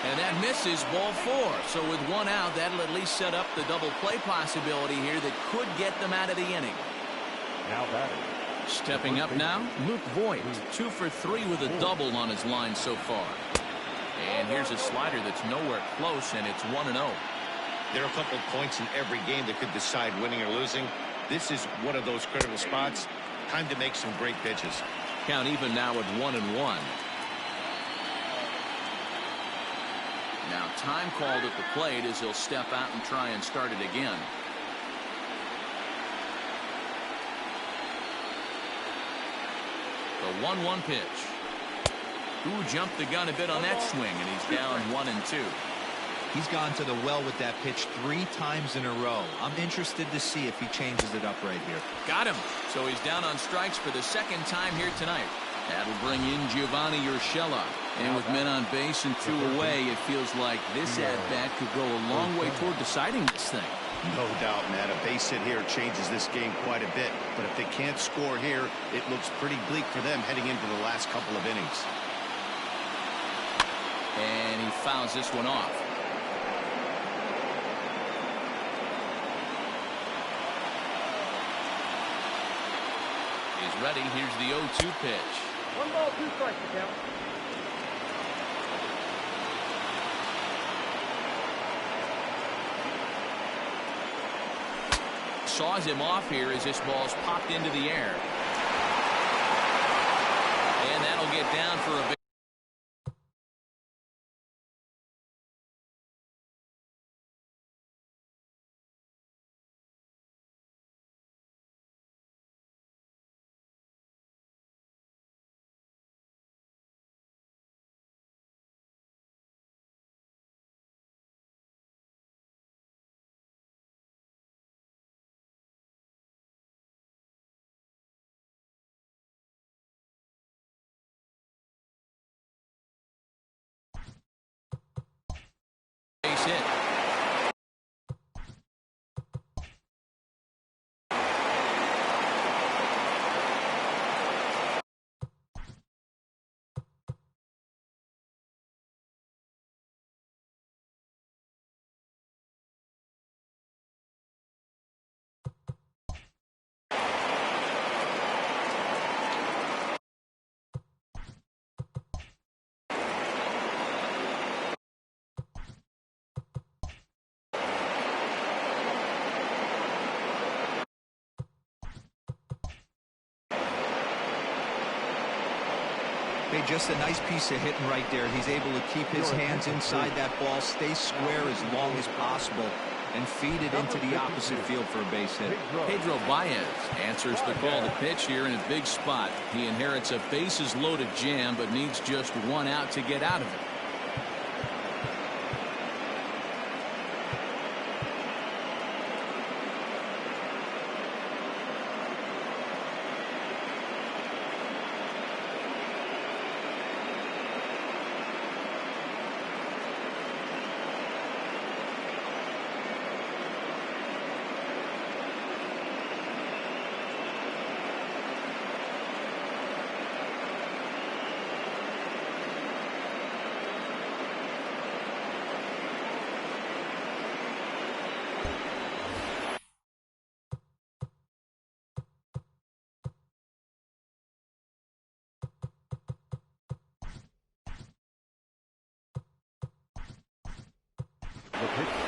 And that misses, ball 4. So with 1 out, that'll at least set up the double play possibility here that could get them out of the inning. Now batting. Stepping up now, Luke Voigt, 2 for 3 with a double on his line so far. And here's a slider that's nowhere close, and it's 1-0. There are a couple points in every game that could decide winning or losing. This is one of those critical spots. Time to make some great pitches. Count even now at 1-1. Now time called at the plate as he'll step out and try and start it again. The 1-1 pitch. Ooh, jumped the gun a bit on that swing, and he's down 1-2. He's gone to the well with that pitch 3 times in a row. I'm interested to see if he changes it up right here. Got him. So he's down on strikes for the second time here tonight. That'll bring in Giovanni Urshela. And with men on base and 2 away, it feels like this at-bat could go a long way toward deciding this thing. No doubt, Matt. A base hit here changes this game quite a bit. But if they can't score here, it looks pretty bleak for them heading into the last couple of innings. And he fouls this one off. He's ready. Here's the 0-2 pitch. 1 ball, 2 strikes to count. Saws him off here as this ball's popped into the air. And that'll get down for a big. Base hit. Hey, just a nice piece of hitting right there. He's able to keep his hands inside that ball, stay square as long as possible, and feed it into the opposite field for a base hit. Pedro Baez answers the call to pitch here in a big spot. He inherits a bases loaded jam, but needs just 1 out to get out of it.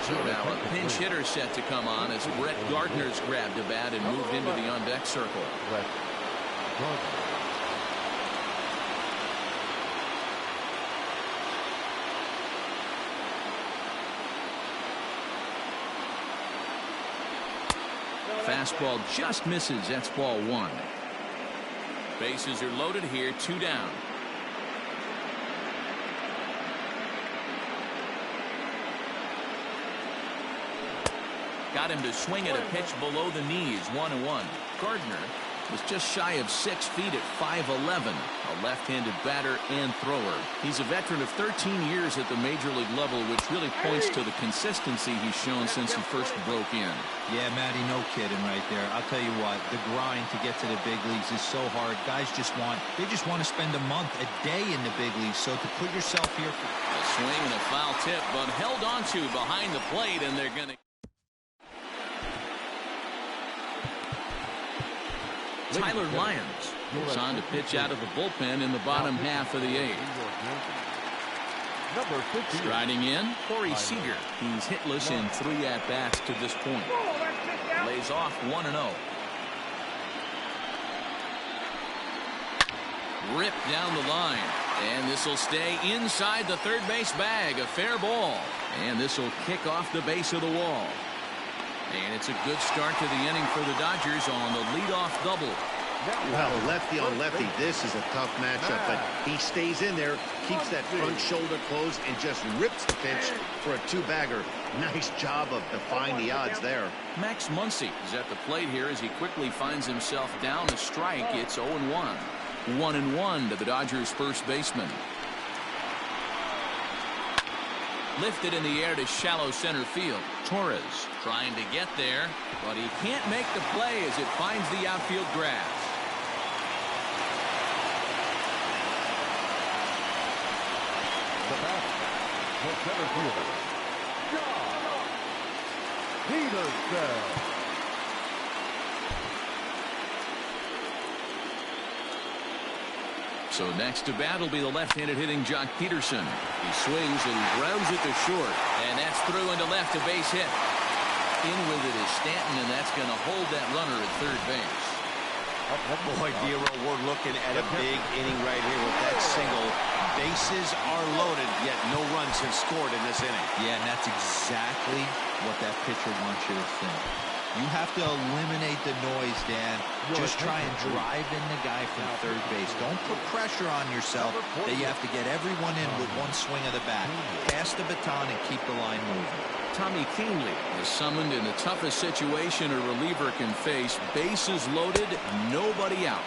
So now a pinch hitter set to come on as Brett Gardner's grabbed a bat and moved into the on-deck circle. Brett Gardner. Fastball just misses. That's ball 1. Bases are loaded here. 2 down. Got him to swing at a pitch below the knees. 1-1. Gardner was just shy of 6 feet at 5'11", a left-handed batter and thrower. He's a veteran of 13 years at the major league level, which really points to the consistency he's shown since he first broke in. Yeah, Matty, no kidding right there. I'll tell you what, the grind to get to the big leagues is so hard. Guys just want to spend a month, a day in the big leagues. So to put yourself here for a swing and a foul tip, but held onto behind the plate, and they're going to. Tyler Lyons goes on to pitch out of the bullpen in the bottom half of the 8th. Striding in, Corey Seager. He's hitless in 3 at-bats to this point. Lays off 1-0. Ripped down the line. And this will stay inside the third base bag. A fair ball. And this will kick off the base of the wall. And it's a good start to the inning for the Dodgers on the leadoff double. Well, lefty on lefty, this is a tough matchup, but he stays in there, keeps that front shoulder closed, and just rips the pitch for a 2-bagger. Nice job of defying the odds there. Max Muncy is at the plate here as he quickly finds himself down a strike. It's 0-1. 1-1 to the Dodgers' first baseman. Lifted in the air to shallow center field. Torres trying to get there, but he can't make the play as it finds the outfield grass. The batter, the center fielder, John Peterson. So next to bat will be the left-handed hitting Jock Peterson. He swings and grounds it to short. And that's through into left, a base hit. In with it is Stanton, and that's going to hold that runner at third base. Boy, Dero, we're looking at a big inning right here with that single. Bases are loaded, yet no runs have scored in this inning. Yeah, and that's exactly what that pitcher wants you to think. You have to eliminate the noise, Dan. Just try and drive in the guy from third base. Don't put pressure on yourself that you have to get everyone in with one swing of the bat. Pass the baton and keep the line moving. Tommy Keenly is summoned in the toughest situation a reliever can face. Bases loaded, nobody out.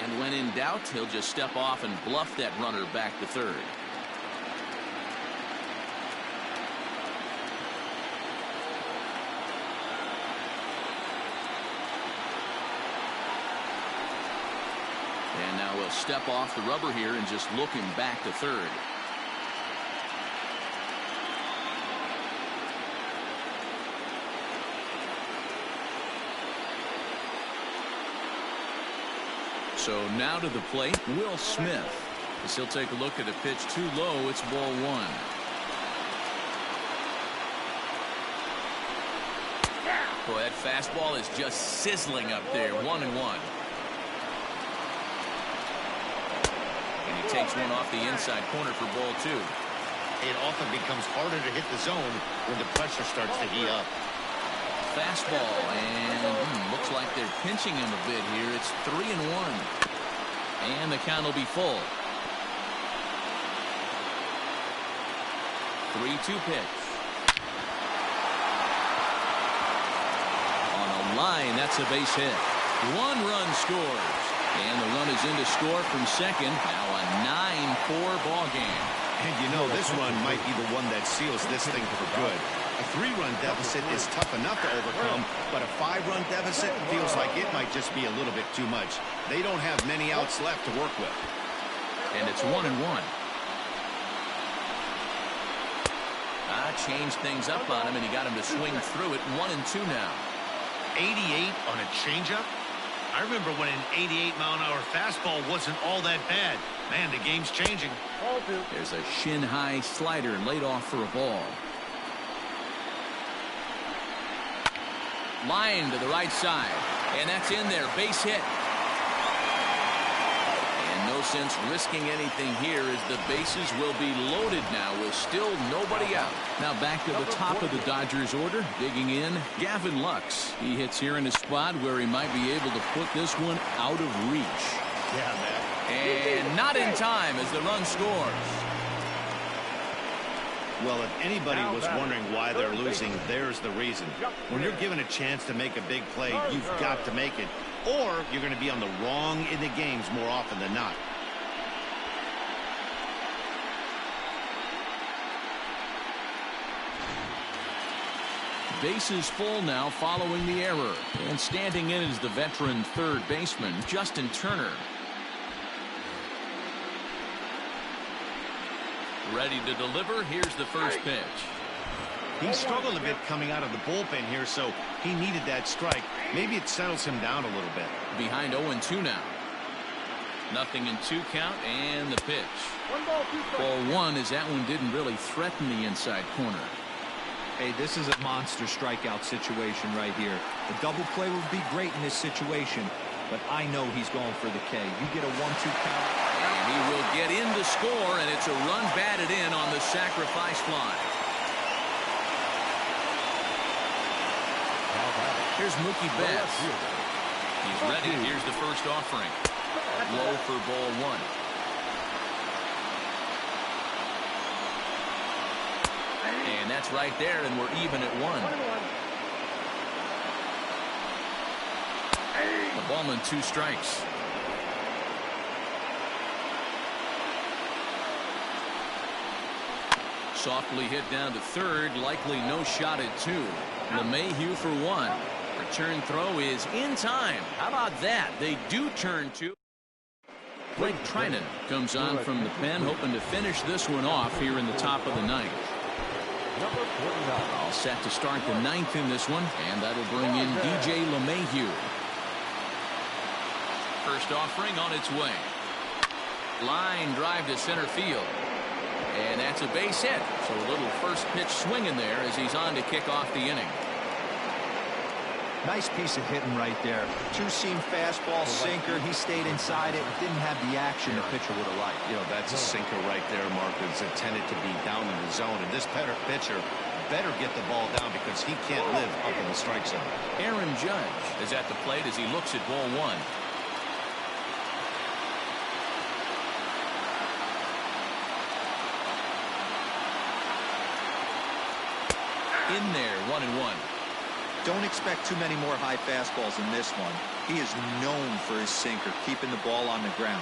And when in doubt, he'll just step off and bluff that runner back to third. And now we'll step off the rubber here and just look him back to third. So now to the plate, Will Smith. As he'll take a look at a pitch too low, it's ball one. Boy, that fastball is just sizzling up there, 1-1. And he takes one off the inside corner for ball two. It often becomes harder to hit the zone when the pressure starts to heat up. Fastball, and looks like they're pinching him a bit here. It's 3-1. And the count will be full. 3-2 pitch. On a line, that's a base hit. 1 run scores. And the run is in to score from second. Now a 9-4 ball game. And you know, this run might be the one that seals this thing for good. A 3-run deficit is tough enough to overcome, but a 5-run deficit feels like it might just be a little bit too much. They don't have many outs left to work with. And it's 1-1. Changed things up on him, and he got him to swing through it. 1-2 now. 88 on a changeup? I remember when an 88-mile-an-hour fastball wasn't all that bad. Man, the game's changing. There's a shin-high slider laid off for a ball. Line to the right side, and that's in there. Base hit. And no sense risking anything here as the bases will be loaded now with still nobody out. Now back to the top of the Dodgers order. Digging in, Gavin Lux. He hits here in a spot where he might be able to put this one out of reach. Yeah, man. And not in time as the run scores. Well, if anybody was wondering why they're losing, there's the reason. When you're given a chance to make a big play, you've got to make it, or you're going to be on the wrong end of games more often than not. Bases full now following the error. And standing in is the veteran third baseman, Justin Turner. Ready to deliver. Here's the first pitch. He struggled a bit coming out of the bullpen here, so he needed that strike. Maybe it settles him down a little bit. Behind 0-2 now. 0-2 count and the pitch. 0-1 as that one didn't really threaten the inside corner. Hey, this is a monster strikeout situation right here. A double play would be great in this situation, but I know he's going for the K. You get a 1-2 count. And he will get in to score, and it's a run batted in on the sacrifice fly. Here's Mookie Betts. He's ready. Here's the first offering. Low for ball one. And that's right there, and we're even at 1. The ball and 2 strikes. Softly hit down to third, likely no shot at 2. LeMahieu for 1. Return throw is in time. How about that? They do turn 2. Blake Trinan comes on from the pen, hoping to finish this one off here in the top of the 9th. All set to start the 9th in this one, and that'll bring in DJ LeMahieu. First offering on its way. Line drive to center field. And that's a base hit. So a little first pitch swing in there as he's on to kick off the inning. Nice piece of hitting right there. Two-seam fastball, sinker. He stayed inside it. Didn't have the action the pitcher would have liked. You know, that's a sinker right there, Mark. It's intended to be down in the zone. And this pitcher better get the ball down because he can't live up in the strike zone. Aaron Judge is at the plate as he looks at ball 1. In there, 1-1. Don't expect too many more high fastballs in this one. He is known for his sinker, keeping the ball on the ground.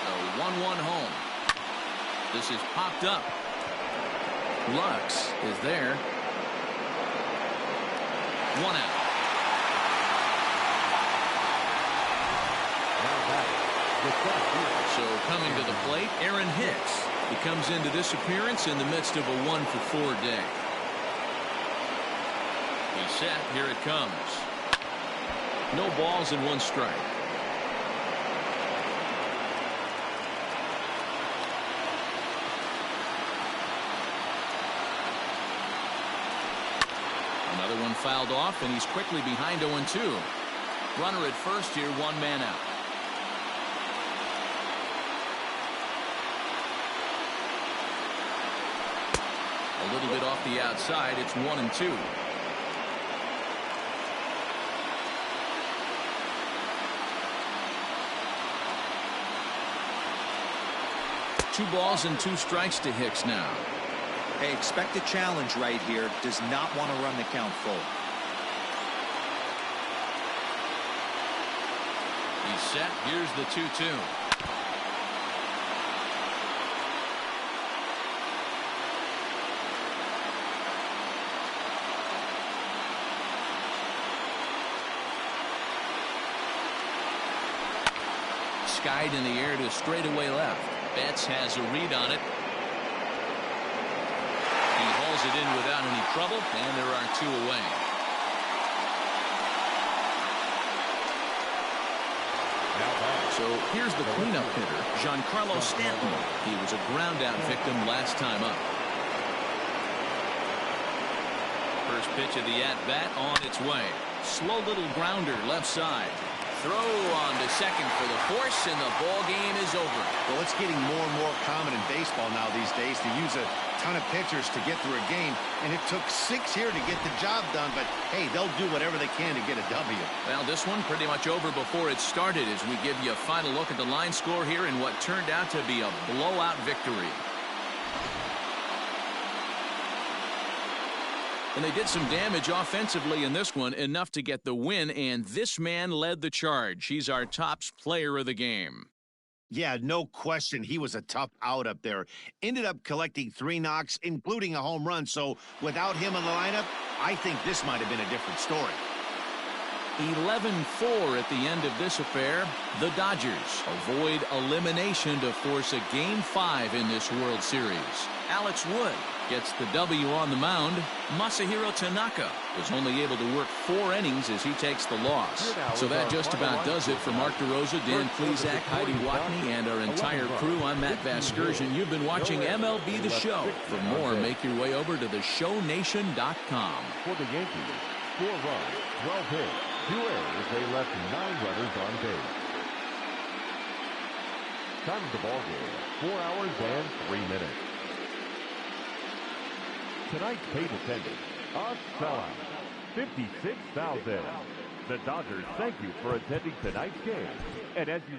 The 1-1 home. This is popped up. Lux is there. 1 out. So coming to the plate, Aaron Hicks. He comes into this appearance in the midst of a 1-for-4 day. He's set. Here it comes. No balls and 1 strike. Another one fouled off, and he's quickly behind 0-2. Runner at first here, 1 man out. A little bit off the outside. It's 1-2. Two balls and 2 strikes to Hicks now. Hey, expect a challenge right here. Does not want to run the count full. He's set. Here's the 2-2. Skied in the air to straightaway left. Betts has a read on it. He hauls it in without any trouble, and there are 2 away. So here's the cleanup hitter, Giancarlo Stanton. He was a ground-out victim last time up. First pitch of the at-bat on its way. Slow little grounder left side. Throw on to second for the force, and the ball game is over. Well, it's getting more and more common in baseball now these days to use a ton of pitchers to get through a game, and it took 6 here to get the job done, but hey, they'll do whatever they can to get a W. Well, this one pretty much over before it started as we give you a final look at the line score here in what turned out to be a blowout victory. And they did some damage offensively in this one, enough to get the win, and this man led the charge. He's our top player of the game. Yeah, no question. He was a tough out up there. Ended up collecting 3 knocks, including a home run. So without him in the lineup, I think this might have been a different story. 11-4 at the end of this affair. The Dodgers avoid elimination to force a Game 5 in this World Series. Alex Wood gets the W on the mound. Masahiro Tanaka was only able to work 4 innings as he takes the loss. So that just about does it for Mark DeRosa, Dan Plesac, Heidi Watney, and our entire crew. I'm Matt Vasgersian. You've been watching MLB The Show. For more, make your way over to theshownation.com. For the Yankees, 4 runs, 12 hits, 2 errors. They left 9 runners on base. Time of the ball game, 4 hours and 3 minutes. Tonight's paid attendance, a sellout, 56,000. The Dodgers thank you for attending tonight's game. And as you